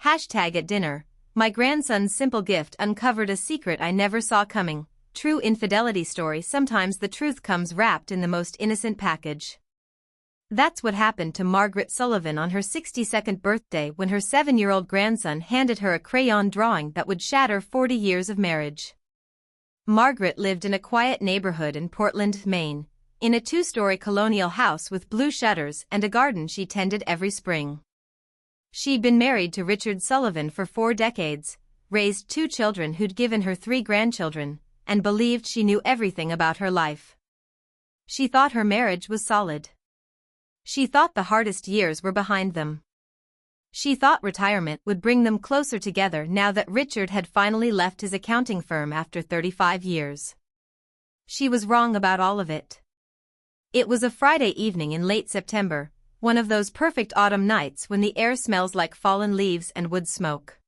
At dinner, my grandson's simple gift uncovered a secret I never saw coming. True infidelity story. Sometimes the truth comes wrapped in the most innocent package. That's what happened to Margaret Sullivan on her 62nd birthday when her 7-year-old grandson handed her a crayon drawing that would shatter 40 years of marriage. Margaret lived in a quiet neighborhood in Portland, Maine, in a 2-story colonial house with blue shutters and a garden she tended every spring. She'd been married to Richard Sullivan for 4 decades, raised 2 children who'd given her 3 grandchildren, and believed she knew everything about her life. She thought her marriage was solid. She thought the hardest years were behind them. She thought retirement would bring them closer together now that Richard had finally left his accounting firm after 35 years. She was wrong about all of it. It was a Friday evening in late September, one of those perfect autumn nights when the air smells like fallen leaves and wood smoke.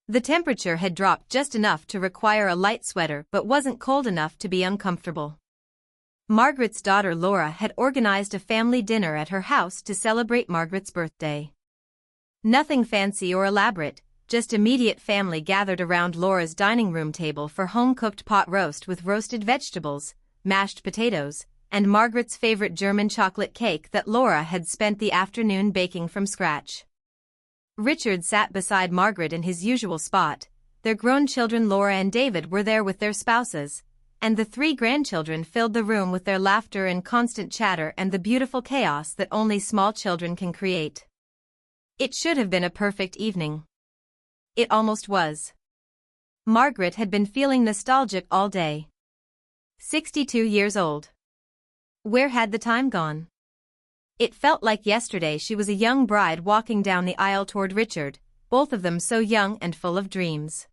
The temperature had dropped just enough to require a light sweater but wasn't cold enough to be uncomfortable. Margaret's daughter Laura had organized a family dinner at her house to celebrate Margaret's birthday. Nothing fancy or elaborate, just immediate family gathered around Laura's dining room table for home-cooked pot roast with roasted vegetables, mashed potatoes, and Margaret's favorite German chocolate cake that Laura had spent the afternoon baking from scratch. Richard sat beside Margaret in his usual spot. Their grown children Laura and David were there with their spouses, and the 3 grandchildren filled the room with their laughter and constant chatter and the beautiful chaos that only small children can create. It should have been a perfect evening. It almost was. Margaret had been feeling nostalgic all day. 62 years old. Where had the time gone? It felt like yesterday she was a young bride walking down the aisle toward Richard, both of them so young and full of dreams.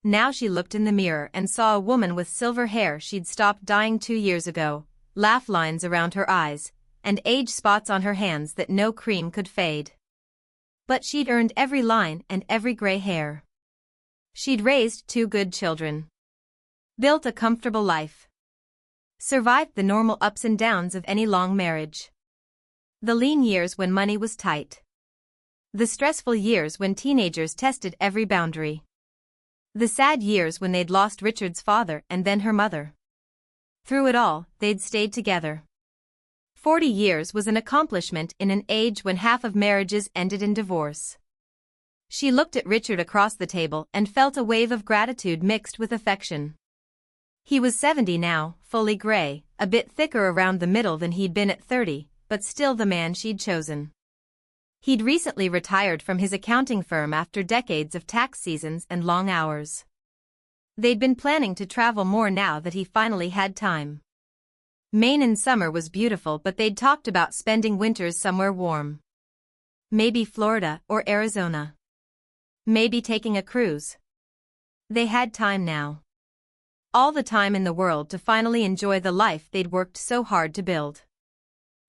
Now she looked in the mirror and saw a woman with silver hair she'd stopped dyeing 2 years ago, laugh lines around her eyes, and age spots on her hands that no cream could fade. But she'd earned every line and every gray hair. She'd raised 2 good children. Built a comfortable life. Survived the normal ups and downs of any long marriage. The lean years when money was tight. The stressful years when teenagers tested every boundary. The sad years when they'd lost Richard's father and then her mother. Through it all, they'd stayed together. 40 years was an accomplishment in an age when half of marriages ended in divorce. She looked at Richard across the table and felt a wave of gratitude mixed with affection. He was 70 now, fully gray, a bit thicker around the middle than he'd been at 30, but still the man she'd chosen. He'd recently retired from his accounting firm after decades of tax seasons and long hours. They'd been planning to travel more now that he finally had time. Maine in summer was beautiful, but they'd talked about spending winters somewhere warm. Maybe Florida or Arizona. Maybe taking a cruise. They had time now. All the time in the world to finally enjoy the life they'd worked so hard to build.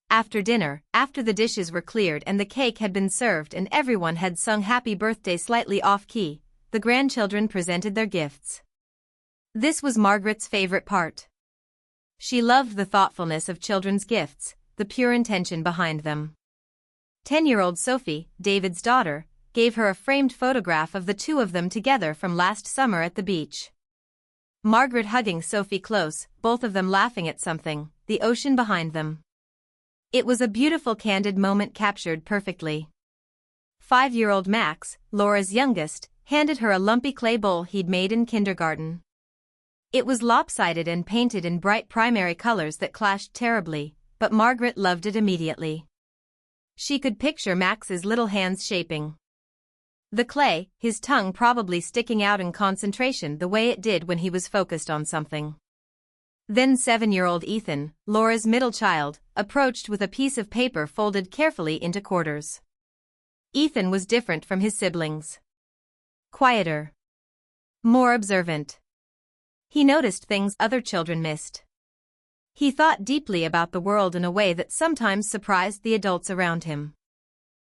After dinner, after the dishes were cleared and the cake had been served and everyone had sung happy birthday slightly off-key, the grandchildren presented their gifts. This was Margaret's favorite part. She loved the thoughtfulness of children's gifts, the pure intention behind them. 10-year-old Sophie, David's daughter, gave her a framed photograph of the 2 of them together from last summer at the beach. Margaret hugging Sophie close, both of them laughing at something, the ocean behind them. It was a beautiful candid moment captured perfectly. 5-year-old Max, Laura's youngest, handed her a lumpy clay bowl he'd made in kindergarten. It was lopsided and painted in bright primary colors that clashed terribly, but Margaret loved it immediately. She could picture Max's little hands shaping the clay, his tongue probably sticking out in concentration the way it did when he was focused on something. Then 7-year-old Ethan, Laura's middle child, approached with a piece of paper folded carefully into quarters. Ethan was different from his siblings. Quieter. More observant. He noticed things other children missed. He thought deeply about the world in a way that sometimes surprised the adults around him.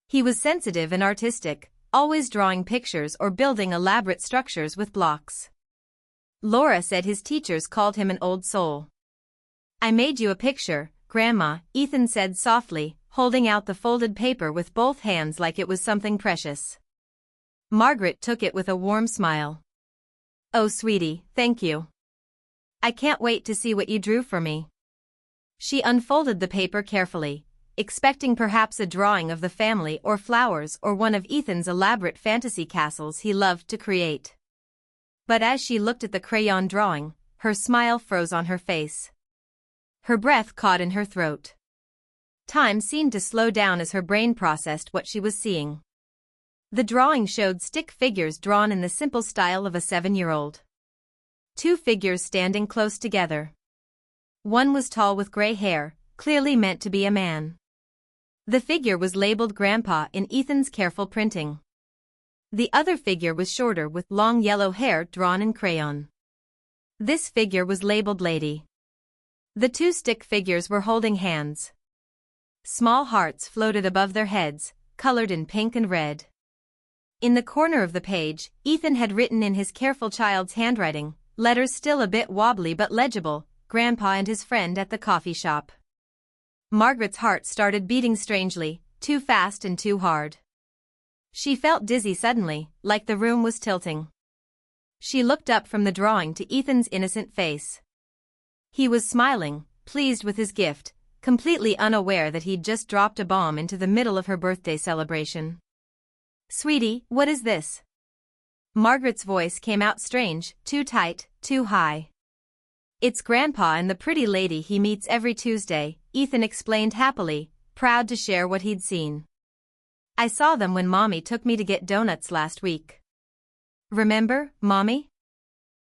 He was sensitive and artistic, always drawing pictures or building elaborate structures with blocks. Laura said his teachers called him an old soul. "I made you a picture, Grandma," Ethan said softly, holding out the folded paper with both hands like it was something precious. Margaret took it with a warm smile. "Oh sweetie, thank you. I can't wait to see what you drew for me." She unfolded the paper carefully, expecting perhaps a drawing of the family or flowers or one of Ethan's elaborate fantasy castles he loved to create. But as she looked at the crayon drawing, her smile froze on her face. Her breath caught in her throat. Time seemed to slow down as her brain processed what she was seeing. The drawing showed stick figures drawn in the simple style of a 7-year-old. 2 figures standing close together. One was tall with gray hair, clearly meant to be a man. The figure was labeled Grandpa in Ethan's careful printing. The other figure was shorter with long yellow hair drawn in crayon. This figure was labeled Lady. The 2 stick figures were holding hands. Small hearts floated above their heads, colored in pink and red. In the corner of the page, Ethan had written in his careful child's handwriting, letters still a bit wobbly but legible, Grandpa and his friend at the coffee shop. Margaret's heart started beating strangely, too fast and too hard. She felt dizzy suddenly, like the room was tilting. She looked up from the drawing to Ethan's innocent face. He was smiling, pleased with his gift, completely unaware that he'd just dropped a bomb into the middle of her birthday celebration. "Sweetie, what is this?" Margaret's voice came out strange, too tight, too high. "It's Grandpa and the pretty lady he meets every Tuesday," Ethan explained happily, proud to share what he'd seen. "I saw them when Mommy took me to get donuts last week. Remember, Mommy?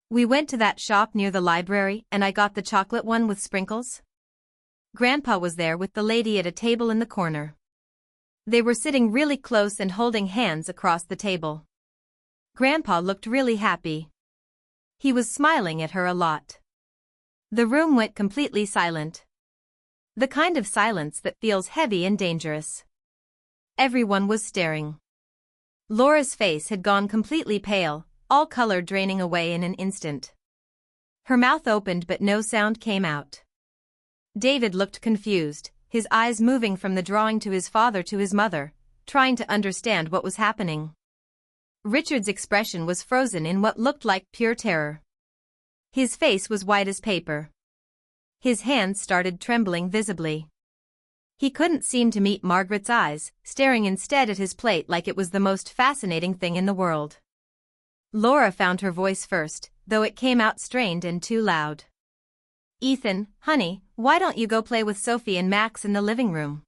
We went to that shop near the library and I got the chocolate one with sprinkles. Grandpa was there with the lady at a table in the corner. They were sitting really close and holding hands across the table. Grandpa looked really happy. He was smiling at her a lot." The room went completely silent. The kind of silence that feels heavy and dangerous. Everyone was staring. Laura's face had gone completely pale, all color draining away in an instant. Her mouth opened but no sound came out. David looked confused, his eyes moving from the drawing to his father to his mother, trying to understand what was happening. Richard's expression was frozen in what looked like pure terror. His face was white as paper. His hands started trembling visibly. He couldn't seem to meet Margaret's eyes, staring instead at his plate like it was the most fascinating thing in the world. Laura found her voice first, though it came out strained and too loud. "Ethan, honey, why don't you go play with Sophie and Max in the living room?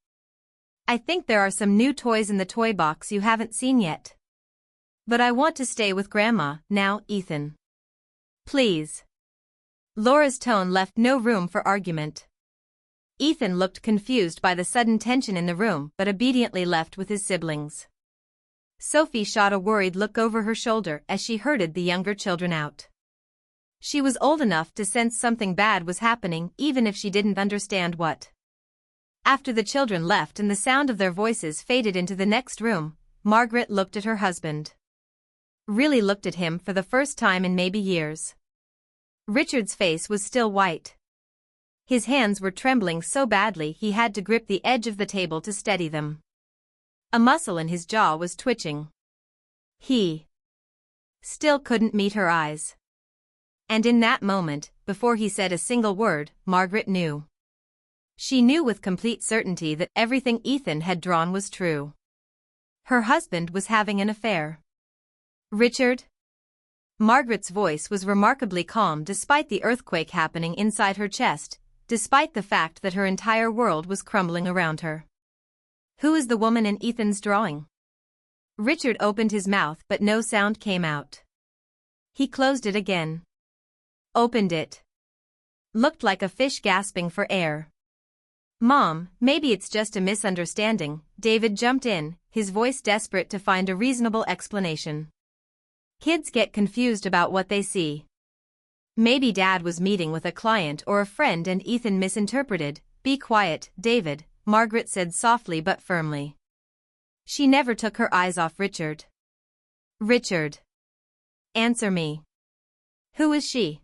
I think there are some new toys in the toy box you haven't seen yet. But I want to stay with Grandma now, Ethan. Please." Laura's tone left no room for argument. Ethan looked confused by the sudden tension in the room but obediently left with his siblings. Sophie shot a worried look over her shoulder as she herded the younger children out. She was old enough to sense something bad was happening even if she didn't understand what. After the children left and the sound of their voices faded into the next room, Margaret looked at her husband. Really looked at him for the first time in maybe years. Richard's face was still white. His hands were trembling so badly he had to grip the edge of the table to steady them. A muscle in his jaw was twitching. He still couldn't meet her eyes. And in that moment, before he said a single word, Margaret knew. She knew with complete certainty that everything Ethan had drawn was true. Her husband was having an affair. "Richard?" Margaret's voice was remarkably calm despite the earthquake happening inside her chest, despite the fact that her entire world was crumbling around her. "Who is the woman in Ethan's drawing?" Richard opened his mouth but no sound came out. He closed it again. Opened it. Looked like a fish gasping for air. "Mom, maybe it's just a misunderstanding," David jumped in, his voice desperate to find a reasonable explanation. "Kids get confused about what they see. Maybe Dad was meeting with a client or a friend and Ethan misinterpreted." "Be quiet, David," Margaret said softly but firmly. She never took her eyes off Richard. "Richard. Answer me. Who is she?"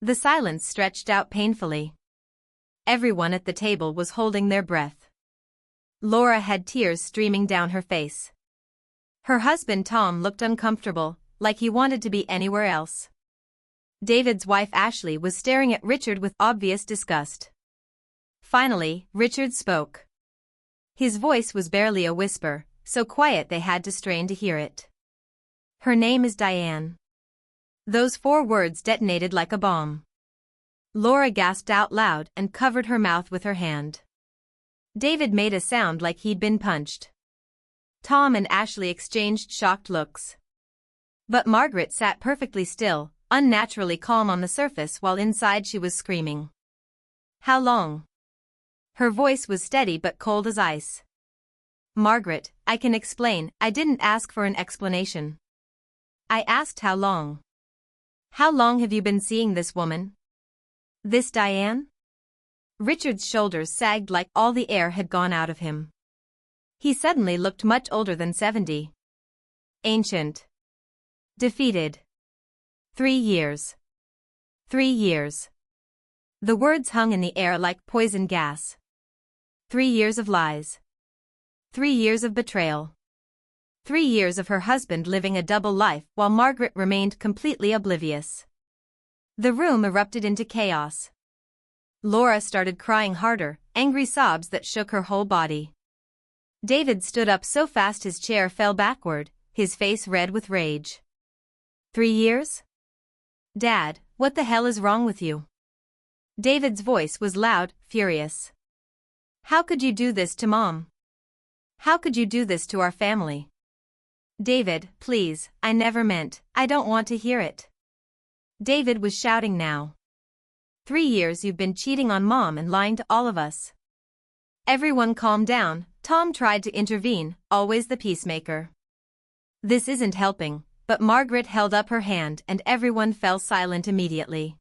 The silence stretched out painfully. Everyone at the table was holding their breath. Laura had tears streaming down her face. Her husband Tom looked uncomfortable, like he wanted to be anywhere else. David's wife Ashley was staring at Richard with obvious disgust. Finally, Richard spoke. His voice was barely a whisper, so quiet they had to strain to hear it. Her name is Diane. Those 4 words detonated like a bomb. Laura gasped out loud and covered her mouth with her hand. David made a sound like he'd been punched. Tom and Ashley exchanged shocked looks. But Margaret sat perfectly still, unnaturally calm on the surface while inside she was screaming. How long? Her voice was steady but cold as ice. Margaret, I can explain, I didn't ask for an explanation. I asked how long. How long have you been seeing this woman? This Diane? Richard's shoulders sagged like all the air had gone out of him. He suddenly looked much older than 70. Ancient. Defeated. 3 years. 3 years. The words hung in the air like poison gas. 3 years of lies. 3 years of betrayal. 3 years of her husband living a double life while Margaret remained completely oblivious. The room erupted into chaos. Laura started crying harder, angry sobs that shook her whole body. David stood up so fast his chair fell backward, his face red with rage. 3 years? Dad, what the hell is wrong with you? David's voice was loud, furious. How could you do this to Mom? How could you do this to our family? David, please, I never meant, I don't want to hear it. David was shouting now. 3 years you've been cheating on Mom and lying to all of us. Everyone calm down, Tom tried to intervene, always the peacemaker. This isn't helping, but Margaret held up her hand and everyone fell silent immediately.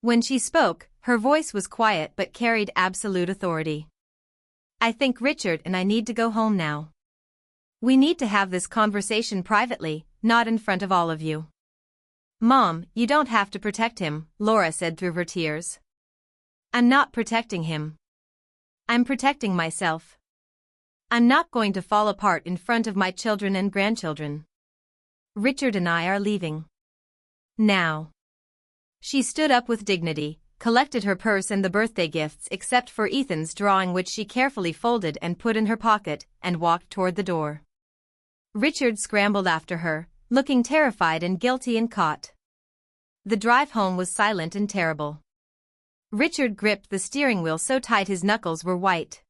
When she spoke, her voice was quiet but carried absolute authority. I think Richard and I need to go home now. We need to have this conversation privately, not in front of all of you. Mom, you don't have to protect him, Laura said through her tears. I'm not protecting him. I'm protecting myself. I'm not going to fall apart in front of my children and grandchildren. Richard and I are leaving. Now. She stood up with dignity, collected her purse and the birthday gifts except for Ethan's drawing which she carefully folded and put in her pocket, and walked toward the door. Richard scrambled after her, looking terrified and guilty and caught. The drive home was silent and terrible. Richard gripped the steering wheel so tight his knuckles were white.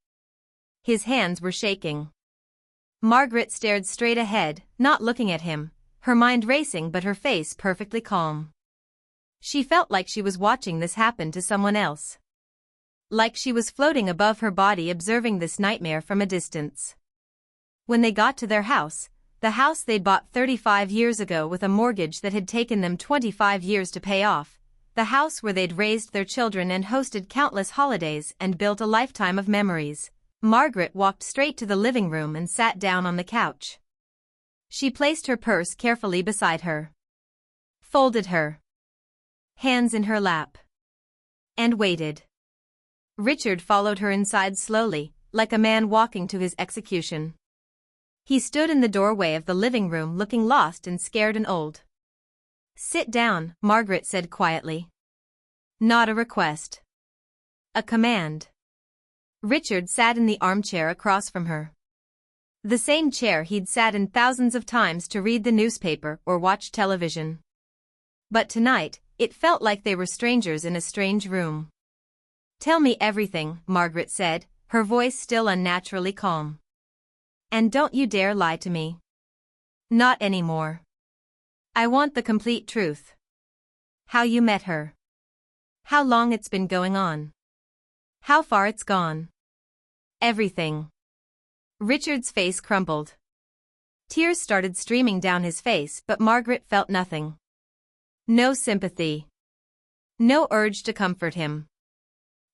His hands were shaking. Margaret stared straight ahead, not looking at him, her mind racing but her face perfectly calm. She felt like she was watching this happen to someone else. Like she was floating above her body observing this nightmare from a distance. When they got to their house, the house they'd bought 35 years ago with a mortgage that had taken them 25 years to pay off, the house where they'd raised their children and hosted countless holidays and built a lifetime of memories, Margaret walked straight to the living room and sat down on the couch. She placed her purse carefully beside her. Folded her hands in her lap. And waited. Richard followed her inside slowly, like a man walking to his execution. He stood in the doorway of the living room looking lost and scared and old. Sit down, Margaret said quietly. Not a request. A command. Richard sat in the armchair across from her. The same chair he'd sat in thousands of times to read the newspaper or watch television. But tonight, it felt like they were strangers in a strange room. Tell me everything, Margaret said, her voice still unnaturally calm. And don't you dare lie to me. Not anymore. I want the complete truth. How you met her. How long it's been going on. How far it's gone. Everything. Richard's face crumpled. Tears started streaming down his face but Margaret felt nothing. No sympathy. No urge to comfort him.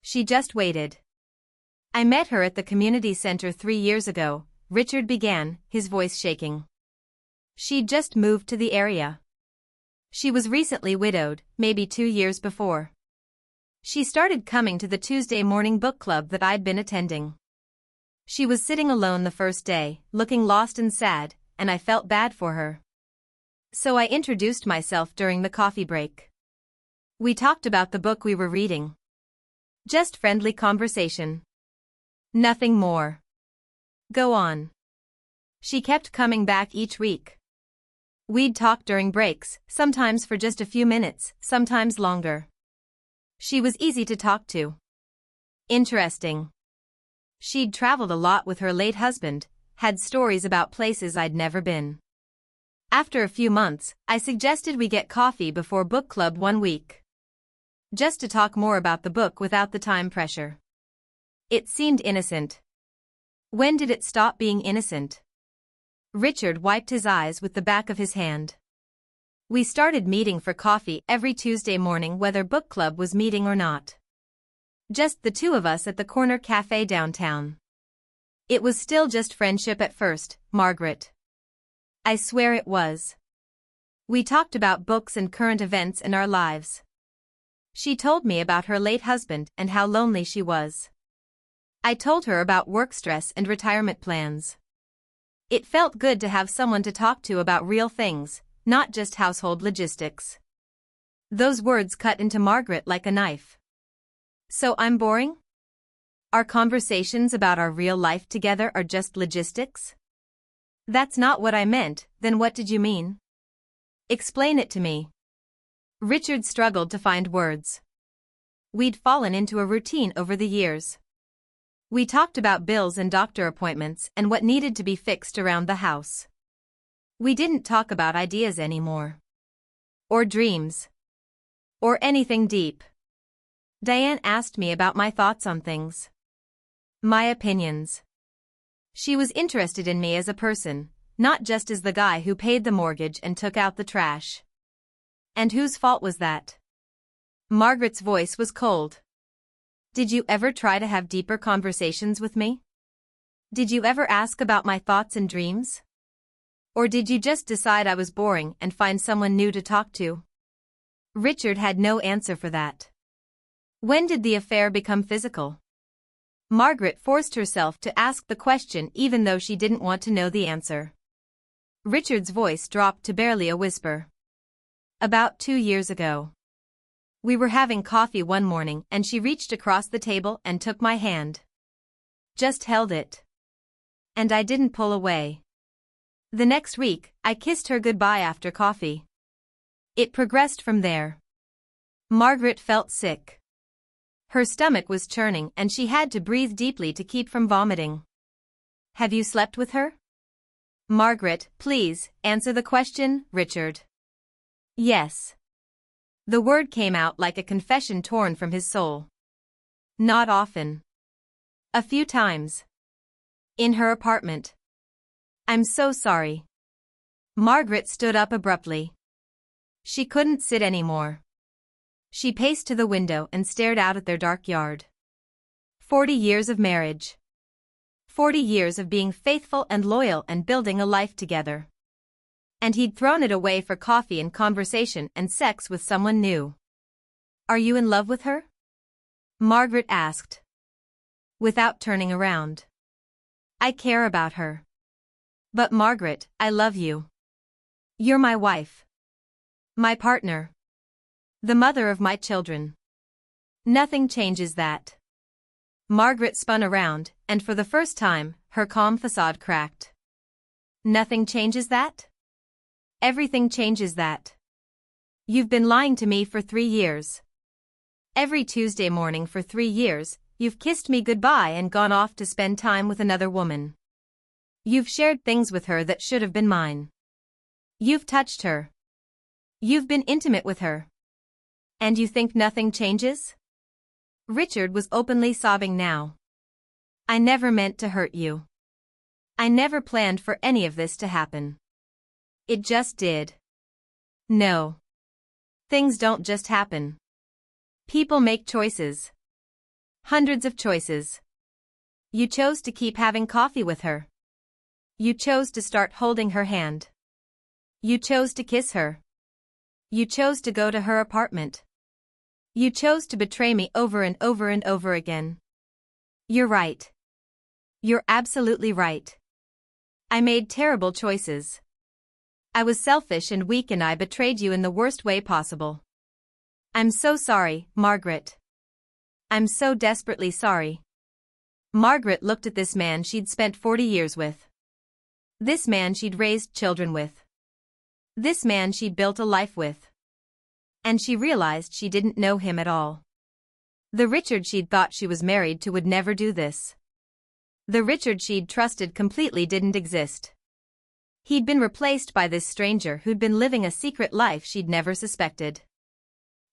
She just waited. I met her at the community center 3 years ago, Richard began, his voice shaking. She'd just moved to the area. She was recently widowed, maybe 2 years before. She started coming to the Tuesday morning book club that I'd been attending. She was sitting alone the first day, looking lost and sad, and I felt bad for her. So I introduced myself during the coffee break. We talked about the book we were reading. Just friendly conversation. Nothing more. Go on. She kept coming back each week. We'd talk during breaks, sometimes for just a few minutes, sometimes longer. She was easy to talk to. Interesting. She'd traveled a lot with her late husband, had stories about places I'd never been. After a few months, I suggested we get coffee before book club one week. Just to talk more about the book without the time pressure. It seemed innocent. When did it stop being innocent? Richard wiped his eyes with the back of his hand. We started meeting for coffee every Tuesday morning whether book club was meeting or not. Just the two of us at the corner cafe downtown. It was still just friendship at first, Margaret. I swear it was. We talked about books and current events in our lives. She told me about her late husband and how lonely she was. I told her about work stress and retirement plans. It felt good to have someone to talk to about real things, not just household logistics. Those words cut into Margaret like a knife. So I'm boring? Our conversations about our real life together are just logistics? That's not what I meant, then what did you mean? Explain it to me. Richard struggled to find words. We'd fallen into a routine over the years. We talked about bills and doctor appointments and what needed to be fixed around the house. We didn't talk about ideas anymore. Or dreams. Or anything deep. Diane asked me about my thoughts on things. My opinions. She was interested in me as a person, not just as the guy who paid the mortgage and took out the trash. And whose fault was that? Margaret's voice was cold. Did you ever try to have deeper conversations with me? Did you ever ask about my thoughts and dreams? Or did you just decide I was boring and find someone new to talk to? Richard had no answer for that. When did the affair become physical? Margaret forced herself to ask the question even though she didn't want to know the answer. Richard's voice dropped to barely a whisper. About 2 years ago. We were having coffee one morning and she reached across the table and took my hand. Just held it. And I didn't pull away. The next week, I kissed her goodbye after coffee. It progressed from there. Margaret felt sick. Her stomach was churning and she had to breathe deeply to keep from vomiting. Have you slept with her? Margaret, please, answer the question, Richard. Yes. The word came out like a confession torn from his soul. Not often. A few times. In her apartment. I'm so sorry. Margaret stood up abruptly. She couldn't sit anymore. She paced to the window and stared out at their dark yard. 40 years of marriage. 40 years of being faithful and loyal and building a life together. And he'd thrown it away for coffee and conversation and sex with someone new. Are you in love with her? Margaret asked. Without turning around. I care about her. But Margaret, I love you. You're my wife. My partner. The mother of my children. Nothing changes that. Margaret spun around, and for the first time, her calm facade cracked. Nothing changes that? Everything changes that. You've been lying to me for 3 years. Every Tuesday morning for 3 years, you've kissed me goodbye and gone off to spend time with another woman. You've shared things with her that should have been mine. You've touched her. You've been intimate with her. And you think nothing changes? Richard was openly sobbing now. I never meant to hurt you. I never planned for any of this to happen. It just did. No. Things don't just happen. People make choices. Hundreds of choices. You chose to keep having coffee with her. You chose to start holding her hand. You chose to kiss her. You chose to go to her apartment. You chose to betray me over and over and over again. You're right. You're absolutely right. I made terrible choices. I was selfish and weak and I betrayed you in the worst way possible. I'm so sorry, Margaret. I'm so desperately sorry. Margaret looked at this man she'd spent 40 years with. This man she'd raised children with. This man she'd built a life with. And she realized she didn't know him at all. The Richard she'd thought she was married to would never do this. The Richard she'd trusted completely didn't exist. He'd been replaced by this stranger who'd been living a secret life she'd never suspected.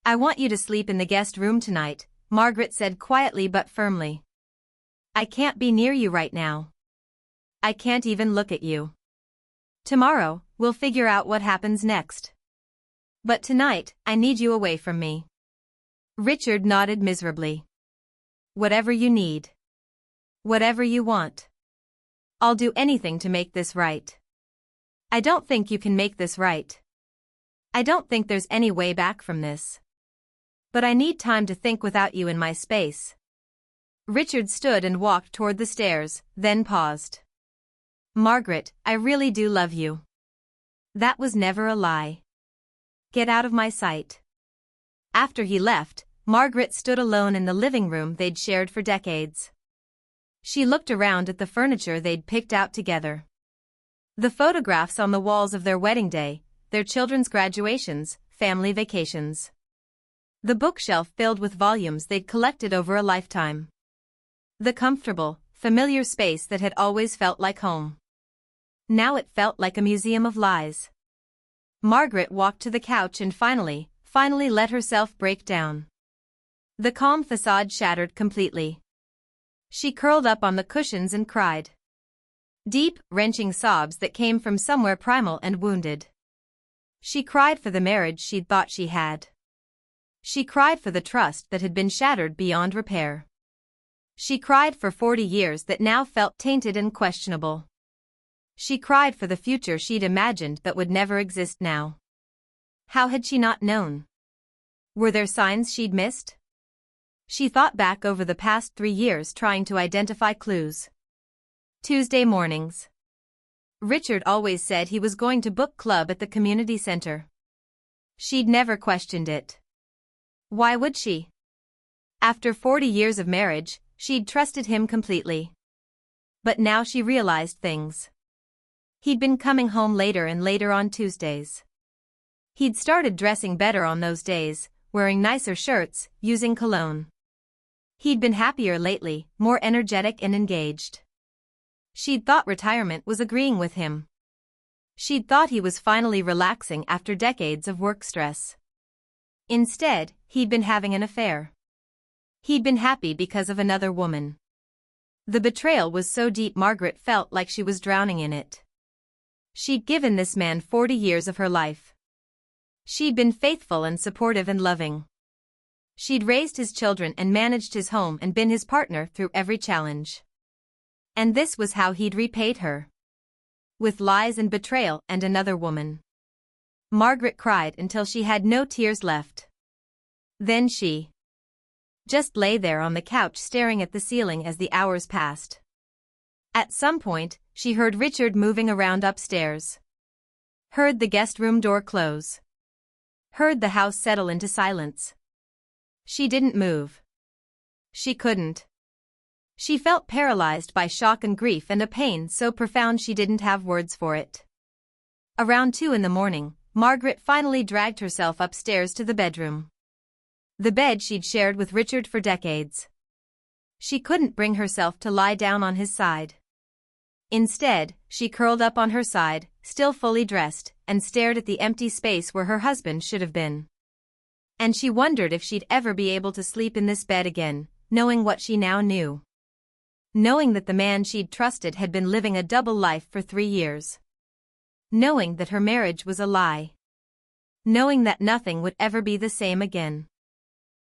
I want you to sleep in the guest room tonight, Margaret said quietly but firmly. I can't be near you right now. I can't even look at you. Tomorrow, we'll figure out what happens next. But tonight, I need you away from me. Richard nodded miserably. Whatever you need. Whatever you want. I'll do anything to make this right. I don't think you can make this right. I don't think there's any way back from this. But I need time to think without you in my space. Richard stood and walked toward the stairs, then paused. Margaret, I really do love you. That was never a lie. Get out of my sight. After he left, Margaret stood alone in the living room they'd shared for decades. She looked around at the furniture they'd picked out together. The photographs on the walls of their wedding day, their children's graduations, family vacations. The bookshelf filled with volumes they'd collected over a lifetime. The comfortable, familiar space that had always felt like home. Now it felt like a museum of lies. Margaret walked to the couch and finally let herself break down. The calm facade shattered completely. She curled up on the cushions and cried. Deep, wrenching sobs that came from somewhere primal and wounded. She cried for the marriage she'd thought she had. She cried for the trust that had been shattered beyond repair. She cried for 40 years that now felt tainted and questionable. She cried for the future she'd imagined that would never exist now. How had she not known? Were there signs she'd missed? She thought back over the past 3 years trying to identify clues. Tuesday mornings. Richard always said he was going to book club at the community center. She'd never questioned it. Why would she? After 40 years of marriage, she'd trusted him completely. But now she realized things. He'd been coming home later and later on Tuesdays. He'd started dressing better on those days, wearing nicer shirts, using cologne. He'd been happier lately, more energetic and engaged. She'd thought retirement was agreeing with him. She'd thought he was finally relaxing after decades of work stress. Instead, he'd been having an affair. He'd been happy because of another woman. The betrayal was so deep Margaret felt like she was drowning in it. She'd given this man 40 years of her life. She'd been faithful and supportive and loving. She'd raised his children and managed his home and been his partner through every challenge. And this was how he'd repaid her. With lies and betrayal and another woman. Margaret cried until she had no tears left. Then she just lay there on the couch staring at the ceiling as the hours passed. At some point, she heard Richard moving around upstairs. Heard the guest room door close. Heard the house settle into silence. She didn't move. She couldn't. She felt paralyzed by shock and grief and a pain so profound she didn't have words for it. Around 2 a.m, Margaret finally dragged herself upstairs to the bedroom. The bed she'd shared with Richard for decades. She couldn't bring herself to lie down on his side. Instead, she curled up on her side, still fully dressed, and stared at the empty space where her husband should have been. And she wondered if she'd ever be able to sleep in this bed again, knowing what she now knew. Knowing that the man she'd trusted had been living a double life for 3 years. Knowing that her marriage was a lie. Knowing that nothing would ever be the same again.